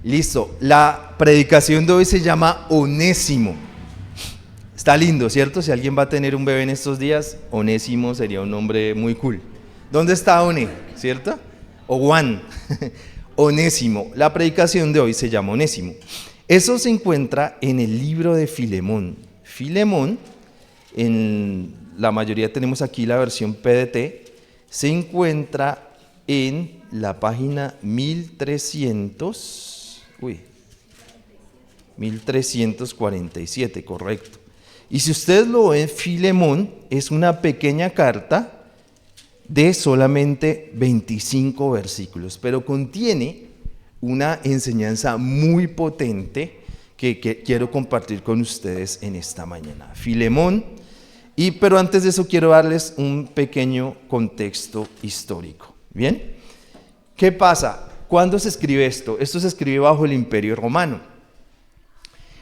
Listo, la predicación de hoy se llama Onésimo. Está lindo, ¿cierto? Si alguien va a tener un bebé en estos días, Onésimo sería un nombre muy cool. ¿Dónde está One? ¿Cierto? O Juan. Onésimo. La predicación de hoy se llama Onésimo. Eso se encuentra en el libro de Filemón. Filemón, en la mayoría tenemos aquí la versión PDT, se encuentra en la página 1347, correcto. Y si ustedes lo ven, Filemón es una pequeña carta de solamente 25 versículos, pero contiene una enseñanza muy potente que quiero compartir con ustedes en esta mañana. Filemón, pero antes de eso quiero darles un pequeño contexto histórico. ¿Bien? ¿Qué pasa? ¿Cuándo se escribe esto? Esto se escribe bajo el Imperio Romano.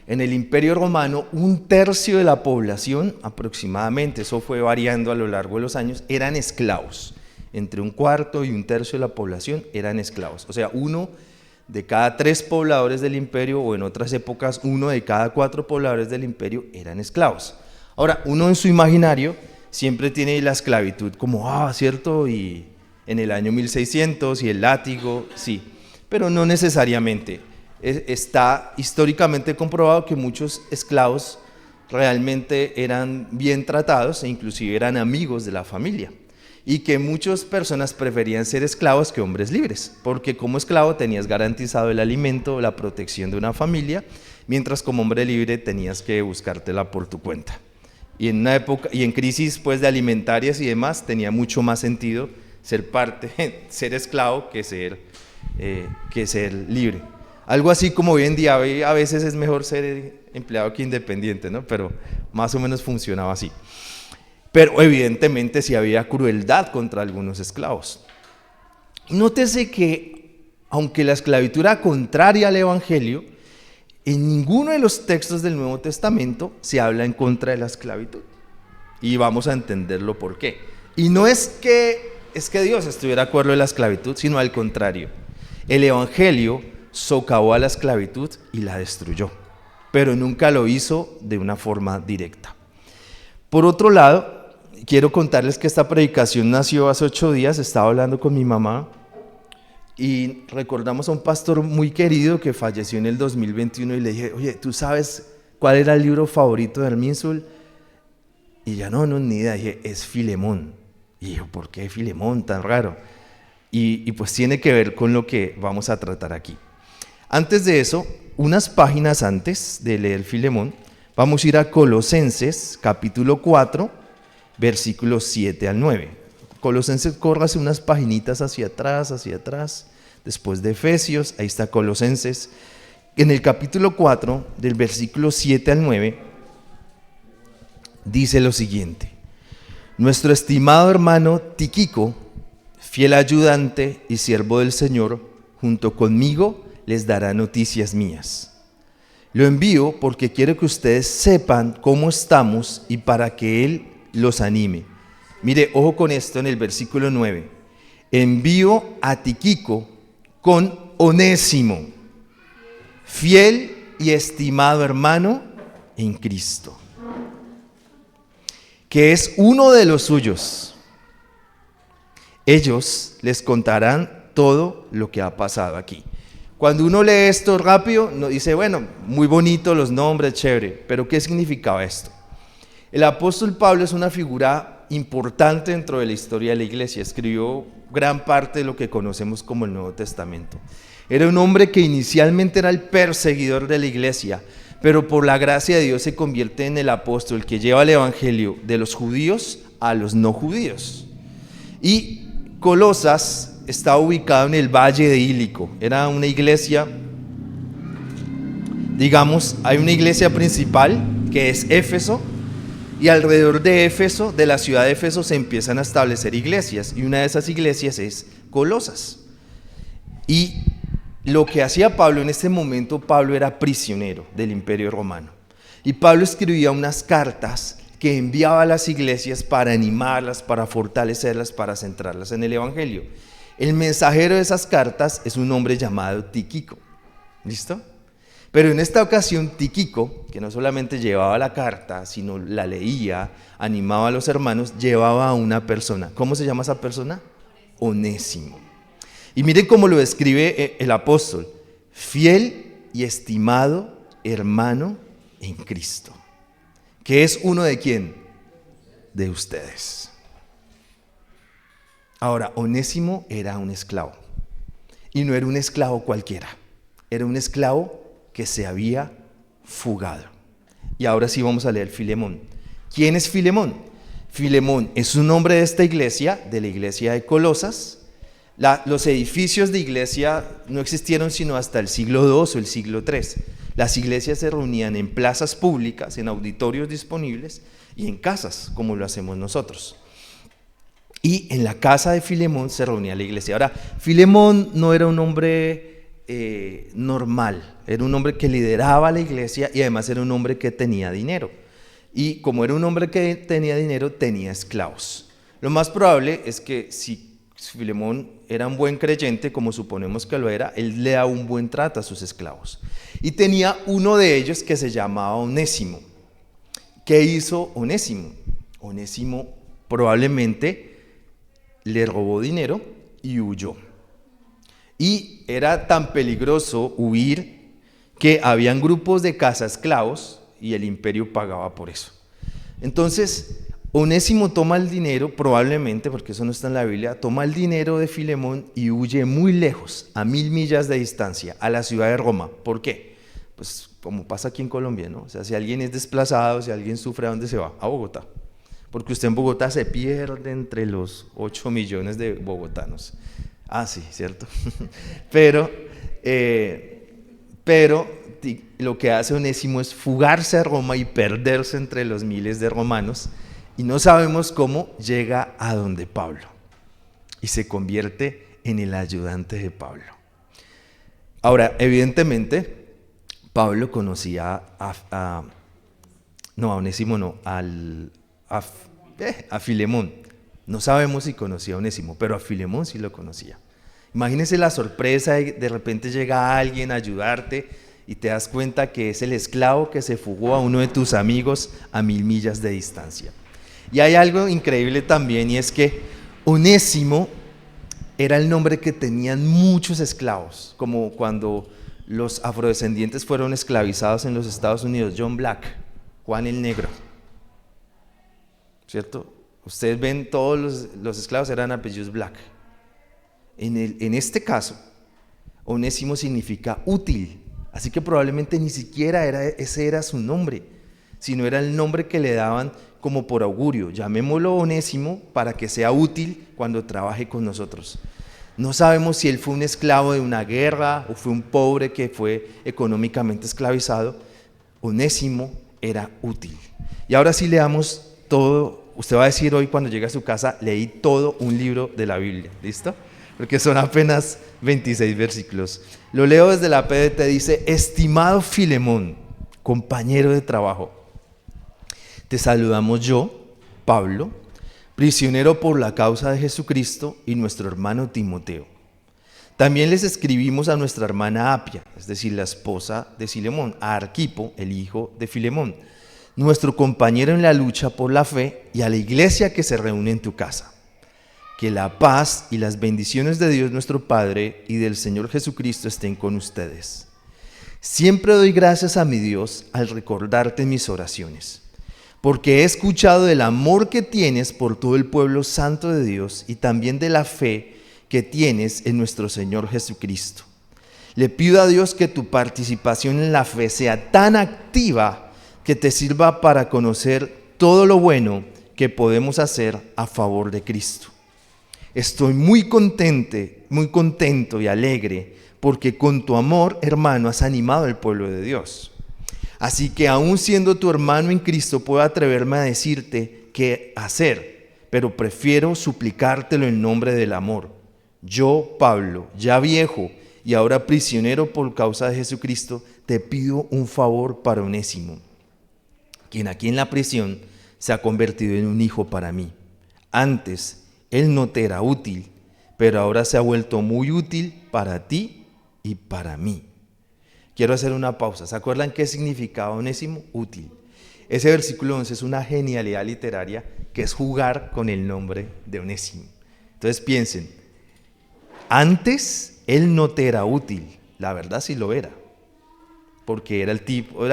En el Imperio Romano, 1/3 de la población aproximadamente, eso fue variando a lo largo de los años, eran esclavos. Entre 1/4 y 1/3 de la población eran esclavos. O sea, 1 de cada 3 pobladores del imperio, o en otras épocas 1 de cada 4 pobladores del imperio eran esclavos. Ahora, uno en su imaginario siempre tiene la esclavitud como, ¿cierto? Y en el año 1600 y el látigo, sí, pero no necesariamente. Está históricamente comprobado que muchos esclavos realmente eran bien tratados e inclusive eran amigos de la familia, y que muchas personas preferían ser esclavos que hombres libres, porque como esclavo tenías garantizado el alimento, la protección de una familia, mientras como hombre libre tenías que buscártela por tu cuenta. Y en una época y en crisis pues de alimentarias y demás tenía mucho más sentido ser esclavo que ser libre. Algo así como hoy en día, a veces es mejor ser empleado que independiente, ¿no? Pero más o menos funcionaba así. Pero evidentemente sí había crueldad contra algunos esclavos. Nótese que, aunque la esclavitud era contraria al Evangelio, en ninguno de los textos del Nuevo Testamento se habla en contra de la esclavitud. Y vamos a entenderlo por qué. Y no es que Dios estuviera de acuerdo en la esclavitud, sino al contrario. El Evangelio socavó a la esclavitud y la destruyó, pero nunca lo hizo de una forma directa. Por otro lado, quiero contarles que esta predicación nació hace 8 días. Estaba hablando con mi mamá y recordamos a un pastor muy querido que falleció en el 2021 y le dije, oye, ¿tú sabes cuál era el libro favorito de Arminsul? Y ya no, ni idea. Dije, es Filemón. Y dijo, ¿por qué Filemón tan raro? Y pues tiene que ver con lo que vamos a tratar aquí. Antes de eso, unas páginas antes de leer Filemón, vamos a ir a Colosenses, capítulo 4, versículos 7 al 9. Colosenses, córrase unas paginitas hacia atrás, después de Efesios, ahí está Colosenses. En el capítulo 4, del versículo 7 al 9, dice lo siguiente: nuestro estimado hermano Tíquico, fiel ayudante y siervo del Señor, junto conmigo les dará noticias mías. Lo envío porque quiero que ustedes sepan cómo estamos y para que Él los anime. Mire, ojo con esto en el versículo 9. Envío a Tíquico con Onésimo, fiel y estimado hermano en Cristo, que es uno de los suyos. Ellos les contarán todo lo que ha pasado aquí. Cuando uno lee esto rápido, no dice, bueno, muy bonito los nombres, chévere, pero ¿qué significaba esto? El apóstol Pablo es una figura importante dentro de la historia de la iglesia. Escribió gran parte de lo que conocemos como el Nuevo Testamento. Era un hombre que inicialmente era el perseguidor de la iglesia, pero por la gracia de Dios se convierte en el apóstol que lleva el evangelio de los judíos a los no judíos. Y Colosas está ubicado en el Valle de Ílico. Era una iglesia, digamos, hay una iglesia principal que es Éfeso, y alrededor de Éfeso, de la ciudad de Éfeso, se empiezan a establecer iglesias, y una de esas iglesias es Colosas. Y lo que hacía Pablo en este momento, Pablo era prisionero del Imperio Romano, y Pablo escribía unas cartas que enviaba a las iglesias para animarlas, para fortalecerlas, para centrarlas en el evangelio. El mensajero de esas cartas es un hombre llamado Tíquico, ¿Listo? Pero en esta ocasión Tíquico, que no solamente llevaba la carta, sino la leía, animaba a los hermanos, llevaba a una persona. ¿Cómo se llama esa persona? Onésimo. Y miren cómo lo describe el apóstol: fiel y estimado hermano en Cristo. ¿Que es uno de quién? De ustedes. Ahora, Onésimo era un esclavo. Y no era un esclavo cualquiera. Era un esclavo que se había fugado. Y ahora sí vamos a leer Filemón. ¿Quién es Filemón? Filemón es un nombre de esta iglesia, de la iglesia de Colosas. Los edificios de iglesia no existieron sino hasta el siglo II o el siglo III. Las iglesias se reunían en plazas públicas, en auditorios disponibles y en casas, como lo hacemos nosotros. Y en la casa de Filemón se reunía la iglesia. Ahora, Filemón no era un hombre normal, era un hombre que lideraba la iglesia y además era un hombre que tenía dinero. Y como era un hombre que tenía dinero, tenía esclavos. Lo más probable es que si Filemón era un buen creyente, como suponemos que lo era, él le daba un buen trato a sus esclavos. Y tenía uno de ellos que se llamaba Onésimo. ¿Qué hizo Onésimo? Onésimo probablemente le robó dinero y huyó. Y era tan peligroso huir que habían grupos de cazaesclavos y el imperio pagaba por eso. Entonces, Onésimo toma el dinero, probablemente, porque eso no está en la Biblia, toma el dinero de Filemón y huye muy lejos, a 1000 millas de distancia, a la ciudad de Roma. ¿Por qué? Pues como pasa aquí en Colombia, ¿no? O sea, si alguien es desplazado, si alguien sufre, ¿a dónde se va? A Bogotá. Porque usted en Bogotá se pierde entre los 8 millones de bogotanos. Ah, sí, cierto. Pero lo que hace Onésimo es fugarse a Roma y perderse entre los miles de romanos. Y no sabemos cómo llega a donde Pablo. Y se convierte en el ayudante de Pablo. Ahora, evidentemente, Pablo conocía a Onésimo no, a Filemón. No sabemos si conocía a Onésimo, pero a Filemón sí lo conocía. Imagínense la sorpresa de repente llega alguien a ayudarte y te das cuenta que es el esclavo que se fugó a uno de tus amigos a 1000 millas de distancia. Y hay algo increíble también, y es que Onésimo era el nombre que tenían muchos esclavos, como cuando los afrodescendientes fueron esclavizados en los Estados Unidos. John Black, Juan el Negro, ¿cierto? Ustedes ven, todos los esclavos eran apellidos Black. En este caso, Onésimo significa útil, así que probablemente ni siquiera ese era su nombre, sino era el nombre que le daban como por augurio. Llamémoslo Onésimo para que sea útil cuando trabaje con nosotros. No sabemos si él fue un esclavo de una guerra o fue un pobre que fue económicamente esclavizado. Onésimo era útil. Y ahora sí leamos todo. Usted va a decir hoy cuando llegue a su casa, leí todo un libro de la Biblia. ¿Listo? Porque son apenas 26 versículos. Lo leo desde la PDT, dice: estimado Filemón, compañero de trabajo, te saludamos yo, Pablo, prisionero por la causa de Jesucristo, y nuestro hermano Timoteo. También les escribimos a nuestra hermana Apia, es decir, la esposa de Filemón, a Arquipo, el hijo de Filemón, nuestro compañero en la lucha por la fe, y a la iglesia que se reúne en tu casa. Que la paz y las bendiciones de Dios nuestro Padre y del Señor Jesucristo estén con ustedes. Siempre doy gracias a mi Dios al recordarte en mis oraciones, porque he escuchado del amor que tienes por todo el pueblo santo de Dios y también de la fe que tienes en nuestro Señor Jesucristo. Le pido a Dios que tu participación en la fe sea tan activa que te sirva para conocer todo lo bueno que podemos hacer a favor de Cristo. Estoy muy contento y alegre porque con tu amor, hermano, has animado al pueblo de Dios. Así que aún siendo tu hermano en Cristo, puedo atreverme a decirte qué hacer, pero prefiero suplicártelo en nombre del amor. Yo, Pablo, ya viejo y ahora prisionero por causa de Jesucristo, te pido un favor para Onésimo, quien aquí en la prisión se ha convertido en un hijo para mí. Antes, él no te era útil, pero ahora se ha vuelto muy útil para ti y para mí. quiero hacer una pausa. ¿Se acuerdan qué significaba Onésimo? Útil. Ese versículo 11 es una genialidad literaria que es jugar con el nombre de Onésimo. Entonces piensen, antes él no te era útil, la verdad sí lo era, porque era el tipo,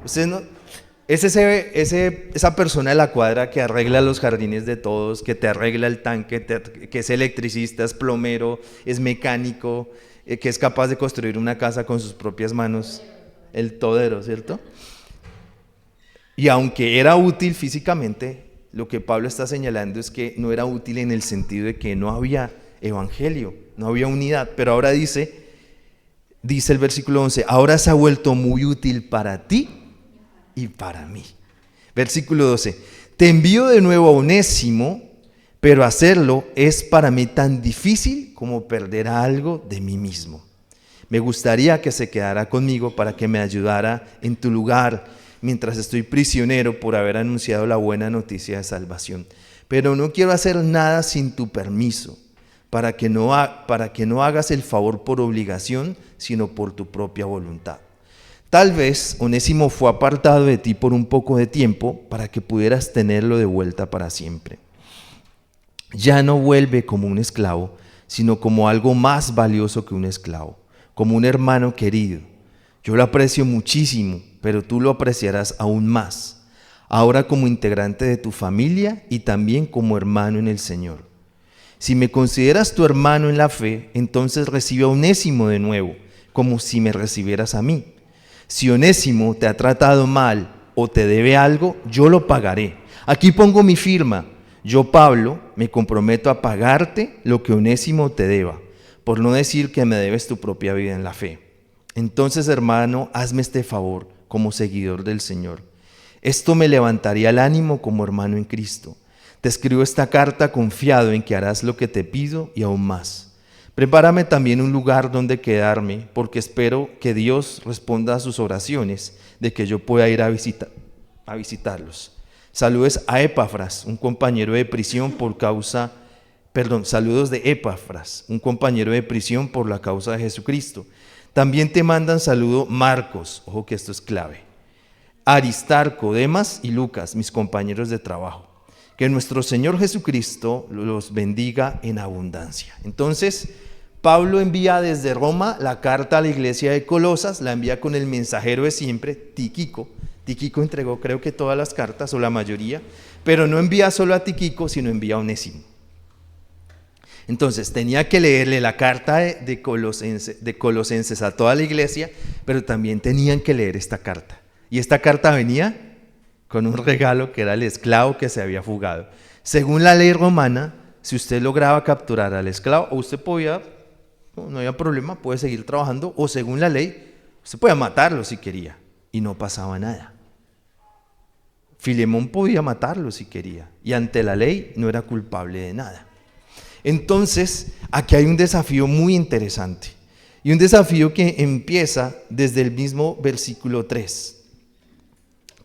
ustedes no, es esa persona de la cuadra que arregla los jardines de todos, que te arregla el tanque, que es electricista, es plomero, es mecánico, que es capaz de construir una casa con sus propias manos, el todero, ¿cierto? Y aunque era útil físicamente, lo que Pablo está señalando es que no era útil en el sentido de que no había evangelio, no había unidad. Pero ahora dice el versículo 11, ahora se ha vuelto muy útil para ti y para mí. Versículo 12, te envío de nuevo a Onésimo, pero hacerlo es para mí tan difícil como perder algo de mí mismo. Me gustaría que se quedara conmigo para que me ayudara en tu lugar, mientras estoy prisionero por haber anunciado la buena noticia de salvación. Pero no quiero hacer nada sin tu permiso, para que no hagas el favor por obligación, sino por tu propia voluntad. Tal vez Onésimo fue apartado de ti por un poco de tiempo, para que pudieras tenerlo de vuelta para siempre. Ya no vuelve como un esclavo, sino como algo más valioso que un esclavo, como un hermano querido. Yo lo aprecio muchísimo, pero tú lo apreciarás aún más, ahora como integrante de tu familia y también como hermano en el Señor. Si me consideras tu hermano en la fe, entonces recibe a Onésimo de nuevo, como si me recibieras a mí. Si Onésimo te ha tratado mal o te debe algo, yo lo pagaré. Aquí pongo mi firma. Yo, Pablo, me comprometo a pagarte lo que Onésimo te deba, por no decir que me debes tu propia vida en la fe. Entonces, hermano, hazme este favor como seguidor del Señor. Esto me levantaría el ánimo como hermano en Cristo. Te escribo esta carta confiado en que harás lo que te pido y aún más. Prepárame también un lugar donde quedarme, porque espero que Dios responda a sus oraciones de que yo pueda ir a visitarlos. Saludos a Epafras, un compañero de prisión saludos de Epafras, un compañero de prisión por la causa de Jesucristo. También te mandan saludo Marcos, ojo que esto es clave, Aristarco, Demas y Lucas, mis compañeros de trabajo. Que nuestro Señor Jesucristo los bendiga en abundancia. Entonces, Pablo envía desde Roma la carta a la iglesia de Colosas, la envía con el mensajero de siempre, Tíquico. Tíquico entregó creo que todas las cartas o la mayoría, pero no envía solo a Tíquico, sino envía a Onésimo. Entonces tenía que leerle la carta de Colosenses a toda la iglesia, pero también tenían que leer esta carta. Y esta carta venía con un regalo que era el esclavo que se había fugado. Según la ley romana, si usted lograba capturar al esclavo, o usted podía, no había problema, puede seguir trabajando, o según la ley, usted podía matarlo si quería, y no pasaba nada. Filemón podía matarlo si quería, y ante la ley no era culpable de nada. Entonces, aquí hay un desafío muy interesante, y un desafío que empieza desde el mismo versículo 3.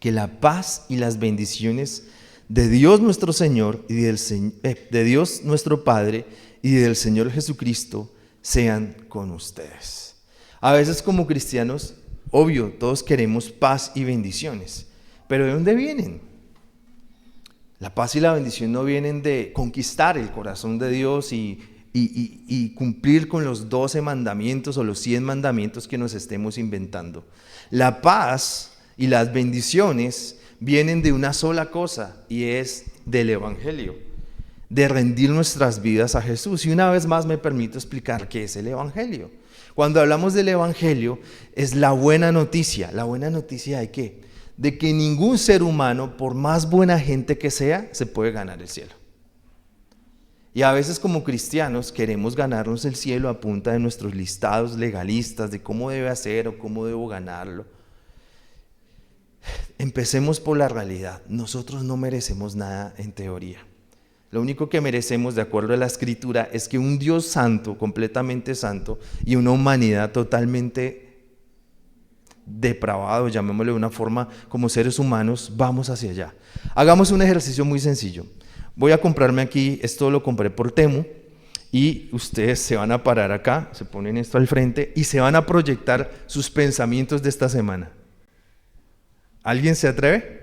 Que la paz y las bendiciones de Dios nuestro Señor y de Dios nuestro Padre y del Señor Jesucristo sean con ustedes. A veces como cristianos, obvio, todos queremos paz y bendiciones, pero ¿de dónde vienen? La paz y la bendición no vienen de conquistar el corazón de Dios y cumplir con los 12 mandamientos o los 100 mandamientos que nos estemos inventando. La paz y las bendiciones vienen de una sola cosa, y es del Evangelio, de rendir nuestras vidas a Jesús. Y una vez más me permito explicar qué es el Evangelio. Cuando hablamos del Evangelio, es la buena noticia. ¿La buena noticia de qué? De que ningún ser humano, por más buena gente que sea, se puede ganar el cielo. Y a veces como cristianos queremos ganarnos el cielo a punta de nuestros listados legalistas de cómo debe hacer o cómo debo ganarlo. Empecemos por la realidad. Nosotros no merecemos nada en teoría. Lo único que merecemos, de acuerdo a la Escritura, es que un Dios santo, completamente santo, y una humanidad totalmente depravado, llamémosle de una forma, como seres humanos, vamos hacia allá. Hagamos un ejercicio muy sencillo. Voy a comprarme aquí, esto lo compré por Temu, y ustedes se van a parar acá, se ponen esto al frente y se van a proyectar sus pensamientos de esta semana. ¿Alguien se atreve?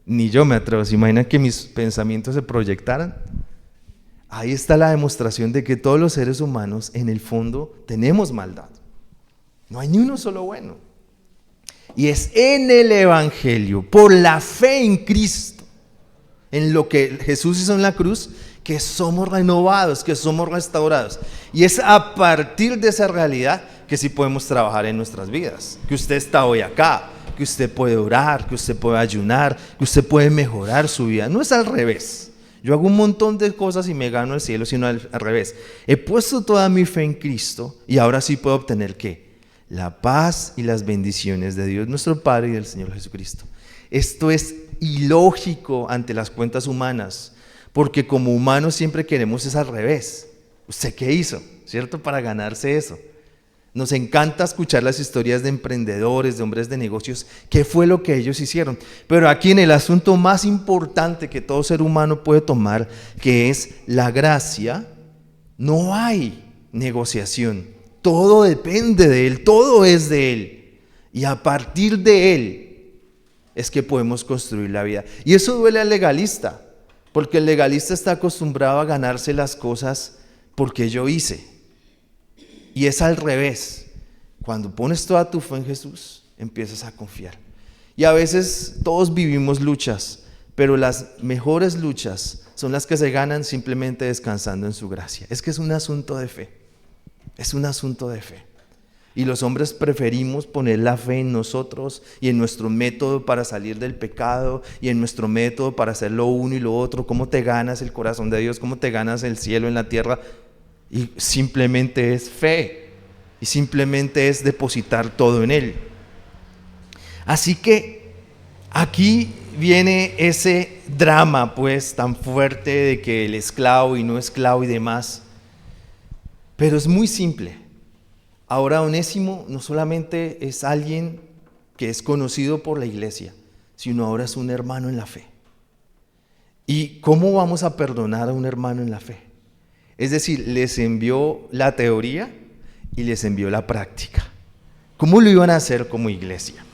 Ni yo me atrevo. ¿Se imaginan que mis pensamientos se proyectaran? Ahí está la demostración de que todos los seres humanos en el fondo tenemos maldad. No hay ni uno solo bueno. Y es en el Evangelio, por la fe en Cristo, en lo que Jesús hizo en la cruz, que somos renovados, que somos restaurados. Y es a partir de esa realidad que sí podemos trabajar en nuestras vidas. Que usted está hoy acá, que usted puede orar, que usted puede ayunar, que usted puede mejorar su vida. No es al revés. Yo hago un montón de cosas y me gano el cielo, sino al revés. He puesto toda mi fe en Cristo y ahora sí puedo obtener ¿qué? La paz y las bendiciones de Dios nuestro Padre y del Señor Jesucristo. Esto es ilógico ante las cuentas humanas, porque como humanos siempre queremos es al revés. ¿Usted qué hizo? ¿Cierto? Para ganarse eso. Nos encanta escuchar las historias de emprendedores, de hombres de negocios, qué fue lo que ellos hicieron. Pero aquí en el asunto más importante que todo ser humano puede tomar, que es la gracia, no hay negociación. Todo depende de Él, todo es de Él. Y a partir de Él es que podemos construir la vida. Y eso duele al legalista, porque el legalista está acostumbrado a ganarse las cosas porque yo hice. Y es al revés. Cuando pones toda tu fe en Jesús, empiezas a confiar. Y a veces todos vivimos luchas, pero las mejores luchas son las que se ganan simplemente descansando en su gracia. Es que es un asunto de fe. Es un asunto de fe. Y los hombres preferimos poner la fe en nosotros y en nuestro método para salir del pecado y en nuestro método para hacer lo uno y lo otro. ¿Cómo te ganas el corazón de Dios? ¿Cómo te ganas el cielo en la tierra? Y simplemente es fe, y simplemente es depositar todo en Él. Así que aquí viene ese drama pues tan fuerte de que el esclavo y no esclavo y demás, pero es muy simple. Ahora Onésimo no solamente es alguien que es conocido por la iglesia, sino ahora es un hermano en la fe. ¿Y cómo vamos a perdonar a un hermano en la fe? Es decir, les envió la teoría y les envió la práctica. ¿Cómo lo iban a hacer como iglesia?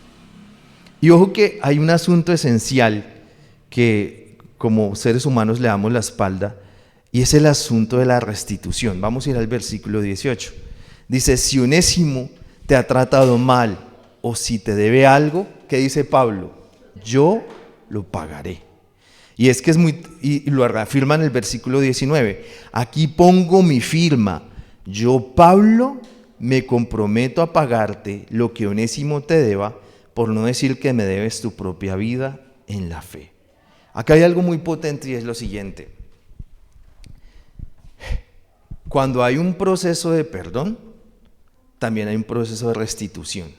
Y ojo que hay un asunto esencial que como seres humanos le damos la espalda, y es el asunto de la restitución. Vamos a ir al versículo 18. Dice, si Onésimo te ha tratado mal o si te debe algo, ¿qué dice Pablo? Yo lo pagaré. Y es que es muy, y lo afirma en el versículo 19, aquí pongo mi firma, yo Pablo me comprometo a pagarte lo que Onésimo te deba, por no decir que me debes tu propia vida en la fe. Acá hay algo muy potente y es lo siguiente, cuando hay un proceso de perdón, también hay un proceso de restitución.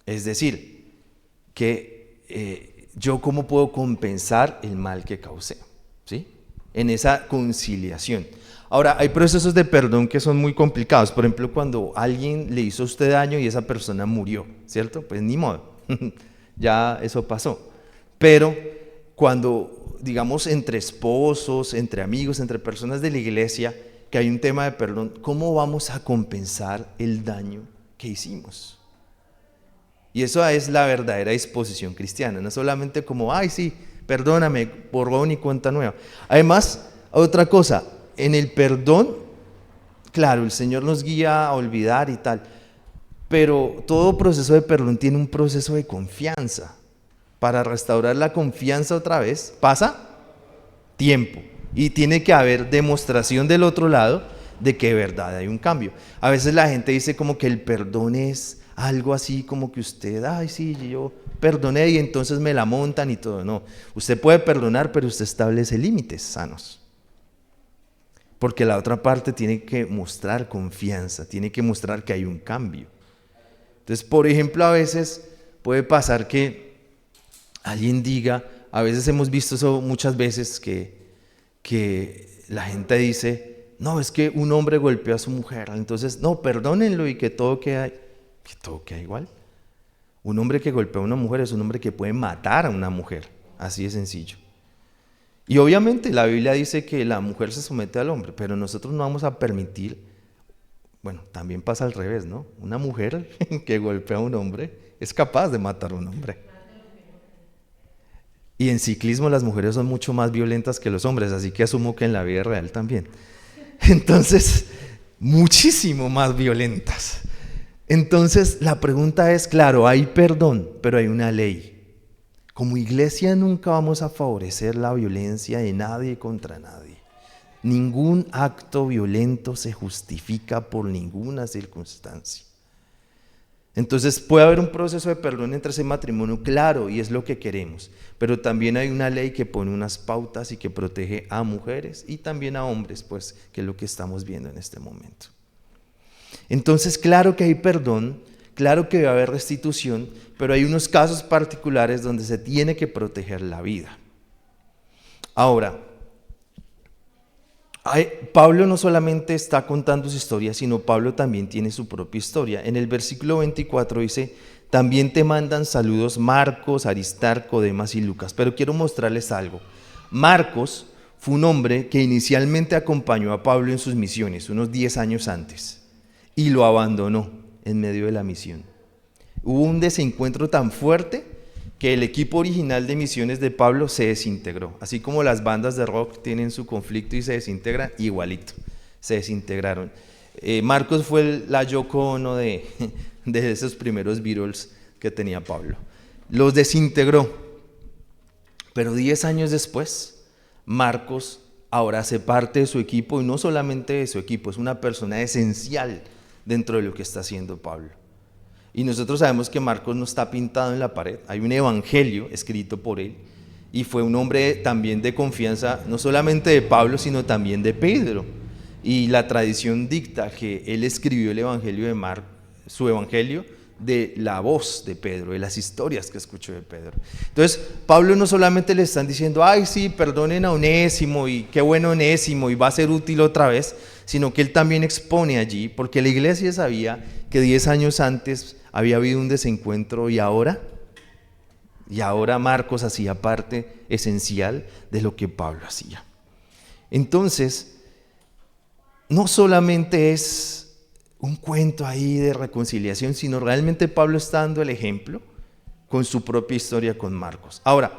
Es decir, que yo cómo puedo compensar el mal que causé, ¿sí? En esa conciliación. Ahora, hay procesos de perdón que son muy complicados. Por ejemplo, cuando alguien le hizo a usted daño y esa persona murió, ¿cierto? Pues ni modo, ya eso pasó. Pero cuando, digamos, entre esposos, entre amigos, entre personas de la iglesia, que hay un tema de perdón, ¿cómo vamos a compensar el daño que hicimos? Y eso es la verdadera disposición cristiana, no solamente como, ay sí, perdóname, borrón y cuenta nueva. Además, otra cosa, en el perdón, claro, el Señor nos guía a olvidar y tal, pero todo proceso de perdón tiene un proceso de confianza. Para restaurar la confianza otra vez, pasa tiempo y tiene que haber demostración del otro lado de que de verdad hay un cambio. A veces la gente dice como que el perdón es algo así como que usted, ay sí, yo perdoné y entonces me la montan y todo. No, usted puede perdonar, pero usted establece límites sanos. Porque la otra parte tiene que mostrar confianza, tiene que mostrar que hay un cambio. Entonces, por ejemplo, a veces puede pasar que alguien diga, a veces hemos visto eso muchas veces, que la gente dice, no, es que un hombre golpeó a su mujer, entonces, no, perdónenlo y que todo queda igual. Un hombre que golpea a una mujer es un hombre que puede matar a una mujer, así de sencillo. Y obviamente la Biblia dice que la mujer se somete al hombre, pero nosotros no vamos a permitir, bueno, también pasa al revés, ¿no? Una mujer que golpea a un hombre es capaz de matar a un hombre. Y en ciclismo las mujeres son mucho más violentas que los hombres, así que asumo que en la vida real también. Entonces, muchísimo más violentas. Entonces, la pregunta es, claro, hay perdón, pero hay una ley. Como iglesia nunca vamos a favorecer la violencia de nadie contra nadie. Ningún acto violento se justifica por ninguna circunstancia. Entonces puede haber un proceso de perdón entre ese matrimonio, claro, y es lo que queremos, pero también hay una ley que pone unas pautas y que protege a mujeres y también a hombres, pues, que es lo que estamos viendo en este momento. Entonces, claro que hay perdón, claro que va a haber restitución, pero hay unos casos particulares donde se tiene que proteger la vida. Ahora, Pablo no solamente está contando su historia, sino Pablo también tiene su propia historia. En el versículo 24 dice, también te mandan saludos Marcos, Aristarco, Demas y Lucas. Pero quiero mostrarles algo. Marcos fue un hombre que inicialmente acompañó a Pablo en sus misiones, unos 10 años antes, y lo abandonó en medio de la misión. Hubo un desencuentro tan fuerte que el equipo original de misiones de Pablo se desintegró. Así como las bandas de rock tienen su conflicto y se desintegran, igualito, se desintegraron. Marcos fue la Yoko Ono de esos primeros Beatles que tenía Pablo. Los desintegró, pero 10 años después, Marcos ahora hace parte de su equipo, y no solamente de su equipo, es una persona esencial dentro de lo que está haciendo Pablo. Y nosotros sabemos que Marcos no está pintado en la pared, hay un evangelio escrito por él, y fue un hombre también de confianza, no solamente de Pablo, sino también de Pedro. Y la tradición dicta que él escribió el evangelio de Marcos, su evangelio, de la voz de Pedro, de las historias que escuchó de Pedro. Entonces, Pablo no solamente le están diciendo, ay sí, perdonen a Onésimo, y qué bueno Onésimo, y va a ser útil otra vez, sino que él también expone allí, porque la iglesia sabía que 10 años antes había habido un desencuentro, y ahora Marcos hacía parte esencial de lo que Pablo hacía. Entonces, no solamente es un cuento ahí de reconciliación, sino realmente Pablo está dando el ejemplo con su propia historia con Marcos. Ahora,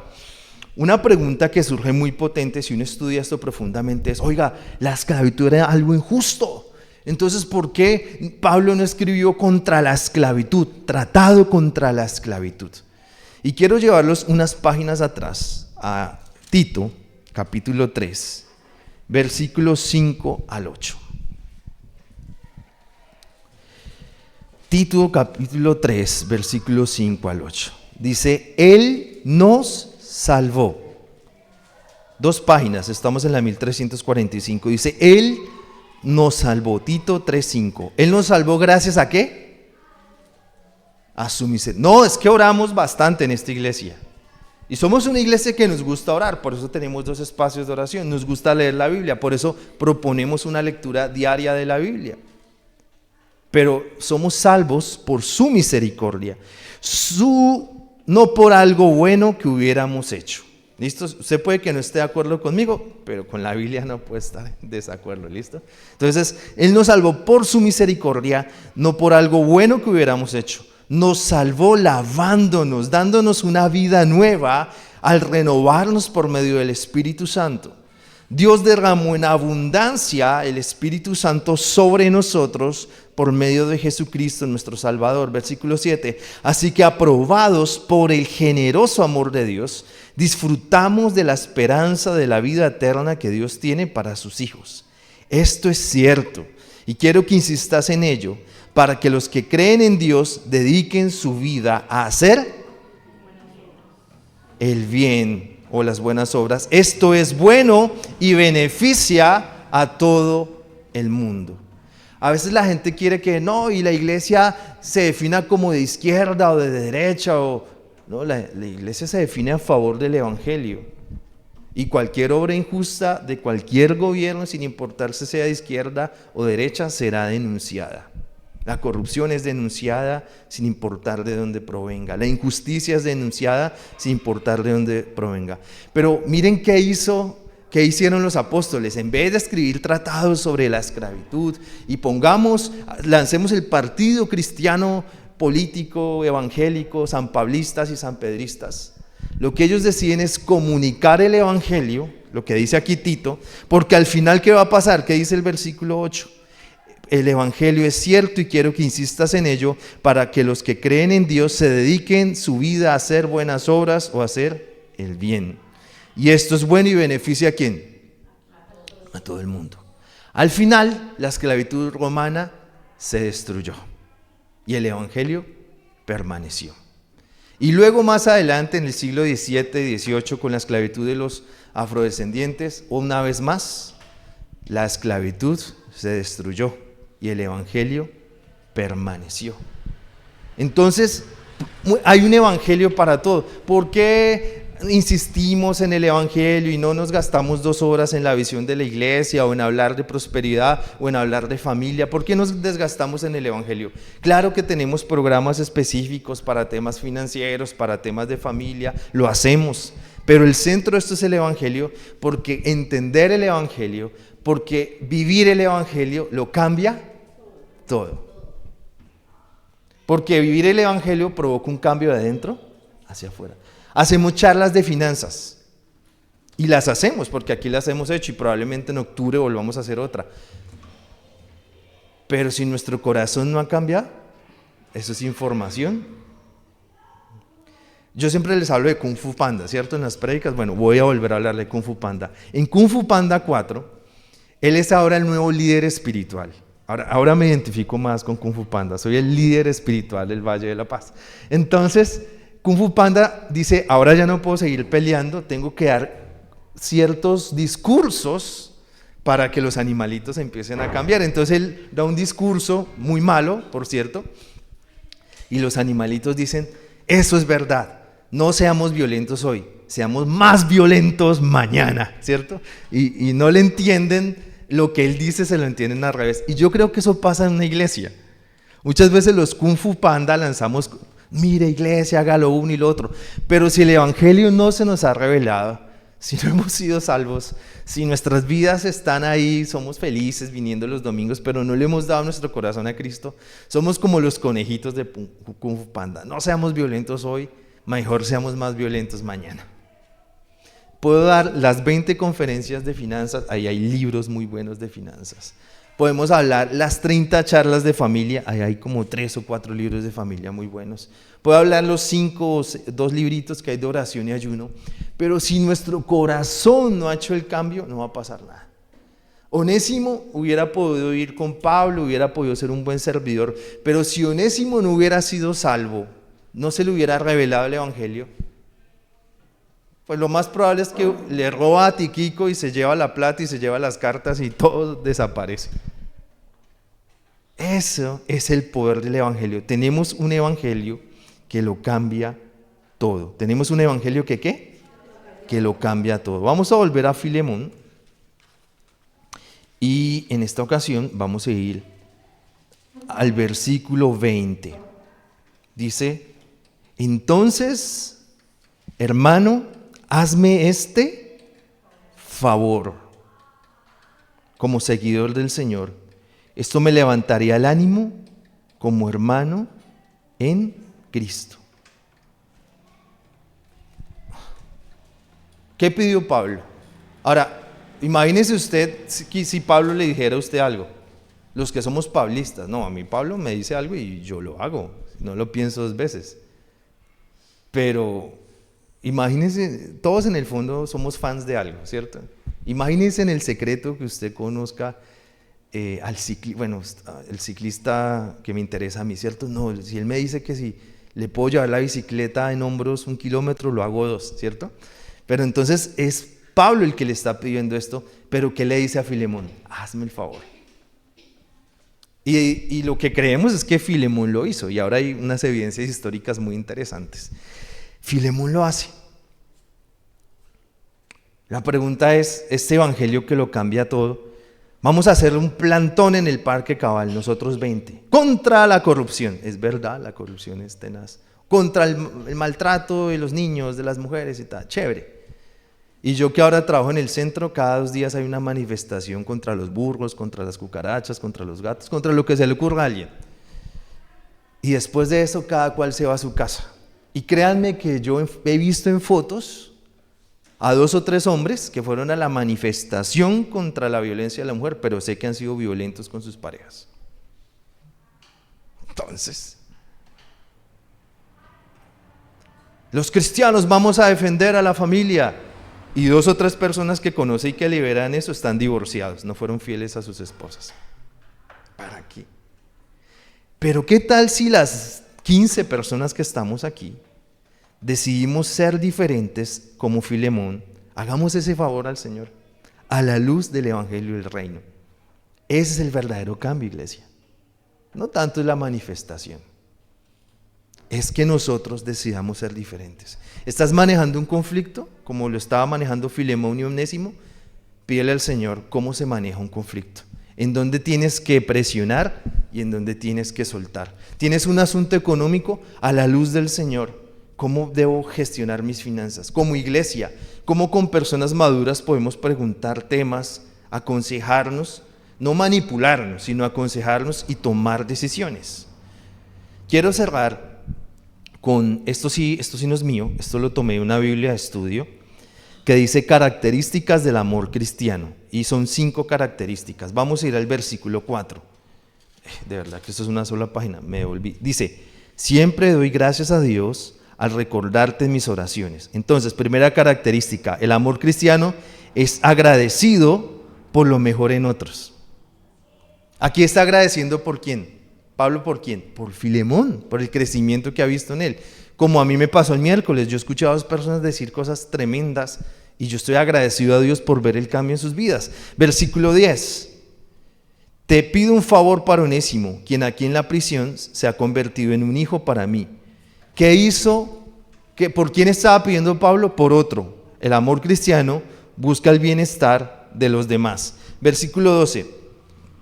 una pregunta que surge muy potente si uno estudia esto profundamente es, oiga, la esclavitud era algo injusto. Entonces, ¿por qué Pablo no escribió contra la esclavitud, tratado contra la esclavitud? Y quiero llevarlos unas páginas atrás a Tito, capítulo 3, versículos 5 al 8. Tito, capítulo 3, versículos 5 al 8. Dice, Él nos salvó. 2 páginas, estamos en la 1345. Dice, Él nos salvó. Tito 3:5. Él nos salvó gracias a ¿qué? A su misericordia. No, es que oramos bastante en esta iglesia. Y somos una iglesia que nos gusta orar, por eso tenemos 2 espacios de oración. Nos gusta leer la Biblia, por eso proponemos una lectura diaria de la Biblia. Pero somos salvos por su misericordia, no por algo bueno que hubiéramos hecho. ¿Listo? Usted puede que no esté de acuerdo conmigo, pero con la Biblia no puede estar en desacuerdo. ¿Listo? Entonces, Él nos salvó por su misericordia, no por algo bueno que hubiéramos hecho. Nos salvó lavándonos, dándonos una vida nueva al renovarnos por medio del Espíritu Santo. Dios derramó en abundancia el Espíritu Santo sobre nosotros por medio de Jesucristo nuestro Salvador. Versículo 7. Así que aprobados por el generoso amor de Dios, disfrutamos de la esperanza de la vida eterna que Dios tiene para sus hijos. Esto es cierto y quiero que insistas en ello para que los que creen en Dios dediquen su vida a hacer el bien o las buenas obras. Esto es bueno y beneficia a todo el mundo. A veces la gente quiere que no, y la iglesia se defina como de izquierda o de derecha, no, la iglesia se define a favor del evangelio. Y cualquier obra injusta de cualquier gobierno, sin importar si sea de izquierda o derecha, será denunciada. La corrupción es denunciada sin importar de dónde provenga. La injusticia es denunciada sin importar de dónde provenga. Pero miren qué hicieron los apóstoles. En vez de escribir tratados sobre la esclavitud y lancemos el partido cristiano político, evangélico, sanpablistas y sanpedristas, lo que ellos deciden es comunicar el evangelio, lo que dice aquí Tito, porque al final, ¿qué va a pasar? ¿Qué dice el versículo 8? El evangelio es cierto y quiero que insistas en ello para que los que creen en Dios se dediquen su vida a hacer buenas obras o a hacer el bien. Y esto es bueno y beneficia ¿a quién? A todo el mundo. Al final, la esclavitud romana se destruyó y el evangelio permaneció. Y luego más adelante, en el siglo XVII y XVIII, con la esclavitud de los afrodescendientes, una vez más, la esclavitud se destruyó y el evangelio permaneció. Entonces, hay un evangelio para todo. ¿Por qué insistimos en el evangelio y no nos gastamos 2 horas en la visión de la iglesia o en hablar de prosperidad o en hablar de familia? ¿Por qué nos desgastamos en el evangelio? Claro que tenemos programas específicos para temas financieros, para temas de familia, lo hacemos, pero el centro de esto es el evangelio, porque entender el evangelio, porque vivir el evangelio lo cambia todo. Porque vivir el evangelio provoca un cambio de adentro hacia afuera. Hacemos charlas de finanzas y las hacemos porque aquí las hemos hecho y probablemente en octubre volvamos a hacer otra. Pero si nuestro corazón no ha cambiado, eso es información. Yo siempre les hablo de Kung Fu Panda, ¿cierto? En las prédicas, bueno, voy a volver a hablarle de Kung Fu Panda. En Kung Fu Panda 4, él es ahora el nuevo líder espiritual. Ahora me identifico más con Kung Fu Panda, soy el líder espiritual del Valle de la Paz. Entonces, Kung Fu Panda dice, ahora ya no puedo seguir peleando, tengo que dar ciertos discursos para que los animalitos empiecen a cambiar. Entonces él da un discurso muy malo, por cierto, y los animalitos dicen, eso es verdad, no seamos violentos hoy, seamos más violentos mañana, ¿cierto? Y no le entienden lo que él dice, se lo entienden al revés. Y yo creo que eso pasa en una iglesia. Muchas veces los Kung Fu Panda lanzamos, mire iglesia, haga lo uno y lo otro, pero si el evangelio no se nos ha revelado, si no hemos sido salvos, si nuestras vidas están ahí, somos felices viniendo los domingos, pero no le hemos dado nuestro corazón a Cristo, somos como los conejitos de Kung Fu Panda. No seamos violentos hoy, mejor seamos más violentos mañana. Puedo dar las 20 conferencias de finanzas, ahí hay libros muy buenos de finanzas. Podemos hablar las 30 charlas de familia, ahí hay como 3 o 4 libros de familia muy buenos. Puedo hablar los 5 o 2 libritos que hay de oración y ayuno, pero si nuestro corazón no ha hecho el cambio, no va a pasar nada. Onésimo hubiera podido ir con Pablo, hubiera podido ser un buen servidor, pero si Onésimo no hubiera sido salvo, no se le hubiera revelado el evangelio, pues lo más probable es que le roba a Tíquico y se lleva la plata y se lleva las cartas y todo desaparece. Eso es el poder del evangelio. Tenemos un evangelio que lo cambia todo. Tenemos un evangelio que ¿qué? Que lo cambia todo. Vamos a volver a Filemón y en esta ocasión vamos a ir al versículo 20. Dice, entonces, hermano, hazme este favor, como seguidor del Señor. Esto me levantaría el ánimo como hermano en Cristo. ¿Qué pidió Pablo? Ahora, imagínese usted si Pablo le dijera a usted algo. Los que somos pablistas, no, a mí Pablo me dice algo y yo lo hago, no lo pienso 2 veces. Pero imagínense, todos en el fondo somos fans de algo, ¿cierto? Imagínense en el secreto que usted conozca el ciclista que me interesa a mí, ¿cierto? No, si él me dice que si le puedo llevar la bicicleta en hombros 1 kilómetro, lo hago 2, ¿cierto? Pero entonces es Pablo el que le está pidiendo esto, pero ¿qué le dice a Filemón? Hazme el favor. Y lo que creemos es que Filemón lo hizo, y ahora hay unas evidencias históricas muy interesantes. Filemón lo hace. La pregunta es, ¿este evangelio que lo cambia todo, Vamos a hacer un plantón en el Parque Cabal, nosotros 20, contra la corrupción. Es verdad, la corrupción es tenaz. Contra el maltrato de los niños, de las mujeres y tal. Chévere. Y yo que ahora trabajo en el centro, cada 2 días hay una manifestación contra los burros, contra las cucarachas, contra los gatos, contra lo que se le ocurra a alguien. Y después de eso, cada cual se va a su casa. Y créanme que yo he visto en fotos a 2 o 3 hombres que fueron a la manifestación contra la violencia de la mujer, pero sé que han sido violentos con sus parejas. Entonces, los cristianos vamos a defender a la familia, y 2 o 3 personas que conoce y que liberan eso están divorciados, no fueron fieles a sus esposas. ¿Para qué? Pero ¿qué tal si las 15 personas que estamos aquí decidimos ser diferentes como Filemón? Hagamos ese favor al Señor, a la luz del Evangelio del Reino. Ese es el verdadero cambio, iglesia. No tanto es la manifestación, es que nosotros decidamos ser diferentes. ¿Estás manejando un conflicto como lo estaba manejando Filemón y Onésimo? Pídele al Señor cómo se maneja un conflicto, en dónde tienes que presionar y en dónde tienes que soltar. ¿Tienes un asunto económico? A la luz del Señor, ¿cómo debo gestionar mis finanzas? Como iglesia, ¿cómo con personas maduras podemos preguntar temas, aconsejarnos, no manipularnos, sino aconsejarnos y tomar decisiones? Quiero cerrar con, esto sí no es mío, esto lo tomé de una Biblia de estudio, que dice características del amor cristiano, y son 5 características. Vamos a ir al versículo 4. De verdad que esto es una sola página, me volví. Dice, siempre doy gracias a Dios al recordarte en mis oraciones. Entonces, primera característica, el amor cristiano es agradecido por lo mejor en otros. Aquí está agradeciendo por quién. Pablo, ¿por quién? Por Filemón, por el crecimiento que ha visto en él. Como a mí me pasó el miércoles, yo escuché a 2 personas decir cosas tremendas y yo estoy agradecido a Dios por ver el cambio en sus vidas. Versículo 10. Te pido un favor para Onésimo, quien aquí en la prisión se ha convertido en un hijo para mí. ¿Qué hizo? ¿Por quién estaba pidiendo Pablo? Por otro. El amor cristiano busca el bienestar de los demás. Versículo 12.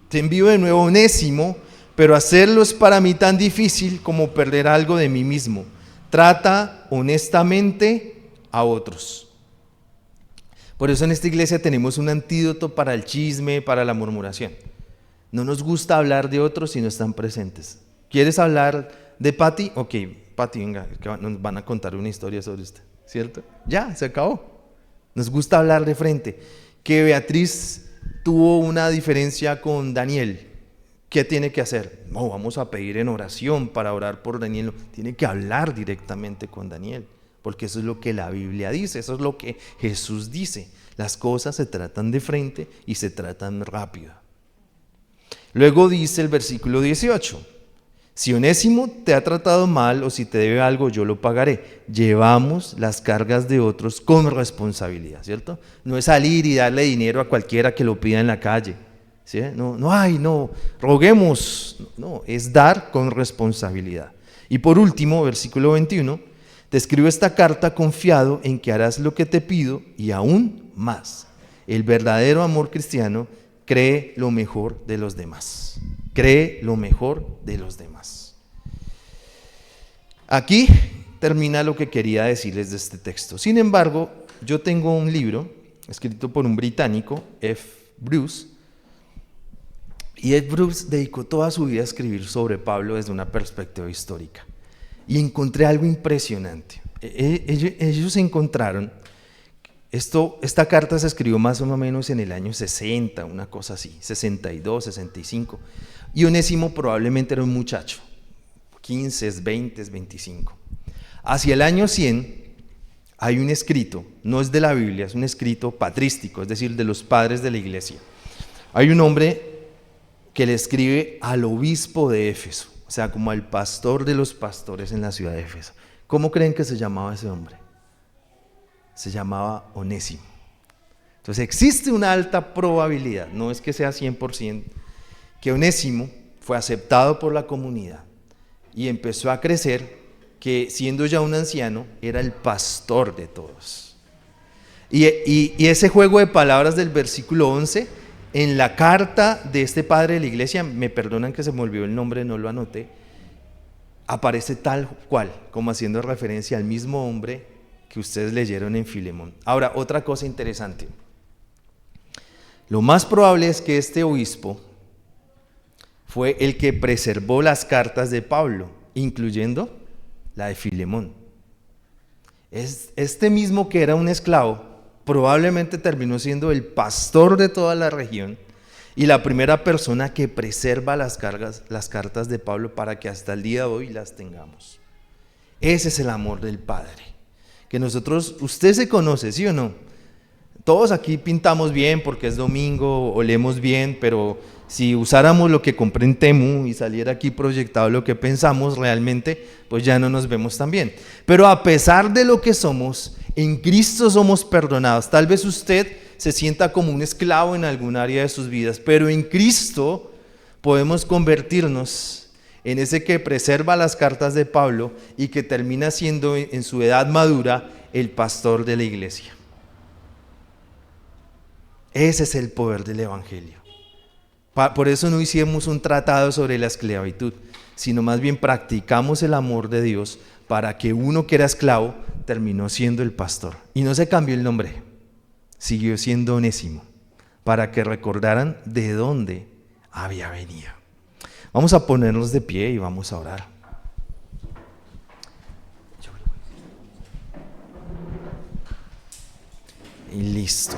Te envío de nuevo a Onésimo, pero hacerlo es para mí tan difícil como perder algo de mí mismo. Trata honestamente a otros. Por eso en esta iglesia tenemos un antídoto para el chisme, para la murmuración. No nos gusta hablar de otros si no están presentes. ¿Quieres hablar de Pati? Ok, Pati, venga, que nos van a contar una historia sobre usted, ¿cierto? Ya, se acabó. Nos gusta hablar de frente. Que Beatriz tuvo una diferencia con Daniel. ¿Qué tiene que hacer? No, vamos a pedir en oración para orar por Daniel. Tiene que hablar directamente con Daniel, porque eso es lo que la Biblia dice, eso es lo que Jesús dice. Las cosas se tratan de frente y se tratan rápido. Luego dice el versículo 18, si Onésimo te ha tratado mal o si te debe algo, yo lo pagaré. Llevamos las cargas de otros con responsabilidad, ¿cierto? No es salir y darle dinero a cualquiera que lo pida en la calle. ¿Sí? No, roguemos, no, es dar con responsabilidad. Y por último, versículo 21, te escribo esta carta confiado en que harás lo que te pido y aún más. El verdadero amor cristiano cree lo mejor de los demás. Cree lo mejor de los demás. Aquí termina lo que quería decirles de este texto. Sin embargo, yo tengo un libro escrito por un británico, F. Bruce, y F. Bruce dedicó toda su vida a escribir sobre Pablo desde una perspectiva histórica. Y encontré algo impresionante. Ellos encontraron, esta carta se escribió más o menos en el año 60, una cosa así, 62, 65. Y Onésimo probablemente era un muchacho, 15, 20, 25. Hacia el año 100 hay un escrito, no es de la Biblia, es un escrito patrístico, es decir, de los padres de la iglesia. Hay un hombre que le escribe al obispo de Éfeso, o sea, como al pastor de los pastores en la ciudad de Éfeso. ¿Cómo creen que se llamaba ese hombre? Se llamaba Onésimo. Entonces existe una alta probabilidad, no es que sea 100%, que Onésimo fue aceptado por la comunidad y empezó a crecer, que siendo ya un anciano, era el pastor de todos. Y ese juego de palabras del versículo 11 en la carta de este padre de la iglesia, me perdonan que se me olvidó el nombre, no lo anoté, aparece tal cual, como haciendo referencia al mismo hombre que ustedes leyeron en Filemón. Ahora, otra cosa interesante. Lo más probable es que este obispo fue el que preservó las cartas de Pablo, incluyendo la de Filemón. Este mismo que era un esclavo, probablemente terminó siendo el pastor de toda la región y la primera persona que preserva las cartas de Pablo para que hasta el día de hoy las tengamos. Ese es el amor del Padre. Que nosotros, usted se conoce, ¿sí o no? Todos aquí pintamos bien porque es domingo, olemos bien, pero si usáramos lo que compré en Temu y saliera aquí proyectado lo que pensamos realmente, pues ya no nos vemos tan bien. Pero a pesar de lo que somos, en Cristo somos perdonados. Tal vez usted se sienta como un esclavo en algún área de sus vidas, pero en Cristo podemos convertirnos en ese que preserva las cartas de Pablo y que termina siendo en su edad madura el pastor de la iglesia. Ese es el poder del Evangelio. Por eso no hicimos un tratado sobre la esclavitud, sino más bien practicamos el amor de Dios para que uno que era esclavo terminó siendo el pastor. Y no se cambió el nombre, siguió siendo Onésimo, para que recordaran de dónde había venido. Vamos a ponernos de pie y vamos a orar. Y listo.